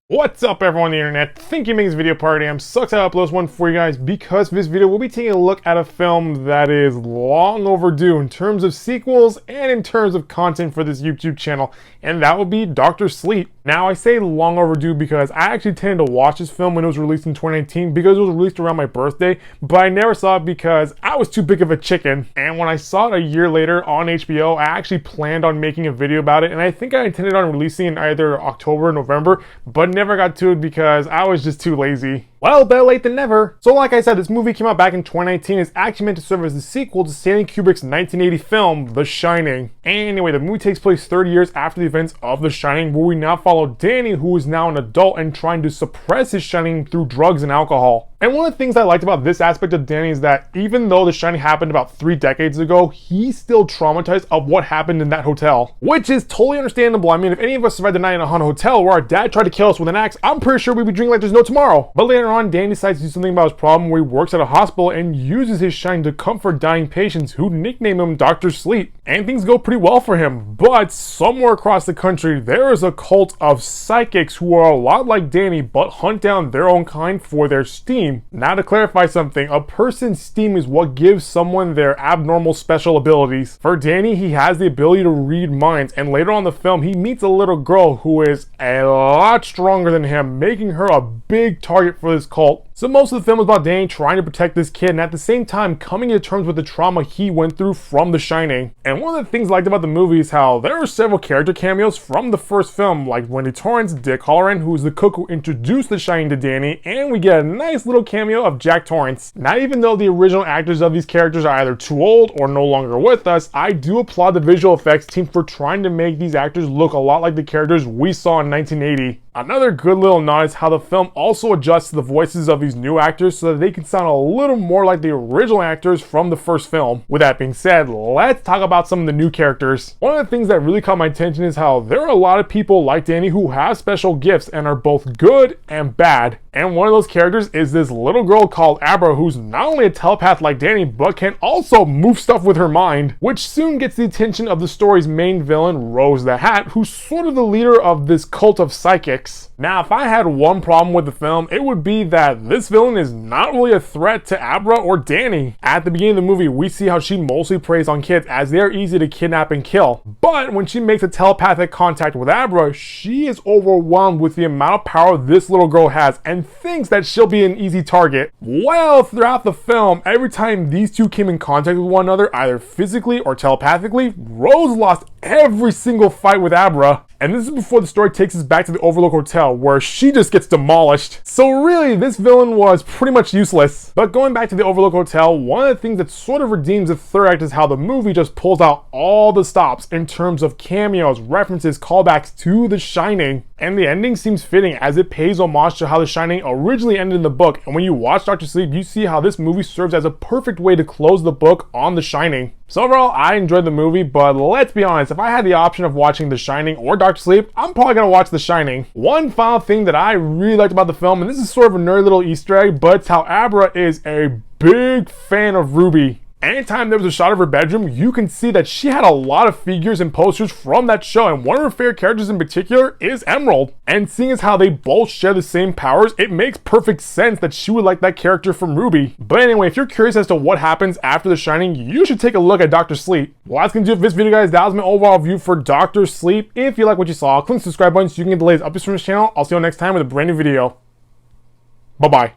What's up everyone on the internet? Think you make this video party. I'm so excited to upload this one for you guys because for this video we'll be taking a look at a film that is long overdue in terms of sequels and in terms of content for this YouTube channel, and that would be Dr. Sleep. Now I say long overdue because I actually tended to watch this film when it was released in 2019 because it was released around my birthday, but I never saw it because I was too big of a chicken. And when I saw it a year later on HBO, I actually planned on making a video about it, and I think I intended on releasing it in either October or November, but never got to it because I was just too lazy. Well, better late than never. So like I said, this movie came out back in 2019. It's actually meant to serve as the sequel to Stanley Kubrick's 1980 film, The Shining. Anyway, the movie takes place 30 years after the events of The Shining, where we now follow Danny, who is now an adult and trying to suppress his shining through drugs and alcohol. And one of the things I liked about this aspect of Danny is that even though The Shining happened about 3 decades ago, he's still traumatized of what happened in that hotel. Which is totally understandable. I mean, if any of us survived the night in a haunted hotel where our dad tried to kill us with an axe, I'm pretty sure we'd be drinking like there's no tomorrow. But later on, Danny decides to do something about his problem where he works at a hospital and uses his shine to comfort dying patients who nickname him Dr. Sleep. And things go pretty well for him. But somewhere across the country, there is a cult of psychics who are a lot like Danny but hunt down their own kind for their steam. Now to clarify something, a person's steam is what gives someone their abnormal special abilities. For Danny, he has the ability to read minds, and later on in the film, he meets a little girl who is a lot stronger than him, making her a big target for this cult. So most of the film is about Danny trying to protect this kid and at the same time coming to terms with the trauma he went through from The Shining. And one of the things I liked about the movie is how there are several character cameos from the first film, like Wendy Torrance, Dick Halloran, who's the cook who introduced The Shining to Danny, and we get a nice little cameo of Jack Torrance. Now even though the original actors of these characters are either too old or no longer with us, I do applaud the visual effects team for trying to make these actors look a lot like the characters we saw in 1980. Another good little nod is how the film also adjusts the voices of these new actors so that they can sound a little more like the original actors from the first film. With that being said, let's talk about some of the new characters. One of the things that really caught my attention is how there are a lot of people like Danny who have special gifts and are both good and bad. And one of those characters is this little girl called Abra, who's not only a telepath like Danny, but can also move stuff with her mind, which soon gets the attention of the story's main villain, Rose the Hat, who's sort of the leader of this cult of psychics. Now, if I had one problem with the film, it would be that this villain is not really a threat to Abra or Danny. At the beginning of the movie, we see how she mostly preys on kids as they are easy to kidnap and kill. But when she makes a telepathic contact with Abra, she is overwhelmed with the amount of power this little girl has and thinks that she'll be an easy target. Well, throughout the film, every time these two came in contact with one another, either physically or telepathically, Rose lost every single fight with Abra. And this is before the story takes us back to the Overlook Hotel, where she just gets demolished. So really, this villain was pretty much useless. But going back to the Overlook Hotel, one of the things that sort of redeems the third act is how the movie just pulls out all the stops in terms of cameos, references, callbacks to The Shining. And the ending seems fitting as it pays homage to how The Shining originally ended in the book. And when you watch Dr. Sleep, you see how this movie serves as a perfect way to close the book on The Shining. So overall, I enjoyed the movie, but let's be honest, if I had the option of watching The Shining or Dr. Sleep, I'm probably gonna watch The Shining. One final thing that I really liked about the film, and this is sort of a nerdy little Easter egg, but it's how Abra is a big fan of Ruby. Anytime there was a shot of her bedroom, you can see that she had a lot of figures and posters from that show, and one of her favorite characters in particular is Emerald. And seeing as how they both share the same powers, it makes perfect sense that she would like that character from Ruby. But anyway, if you're curious as to what happens after The Shining, you should take a look at Dr. Sleep. Well, that's gonna do it for this video, guys. That was my overall view for Dr. Sleep. If you like what you saw, click the subscribe button so you can get the latest updates from this channel. I'll see you next time with a brand new video. Bye-bye.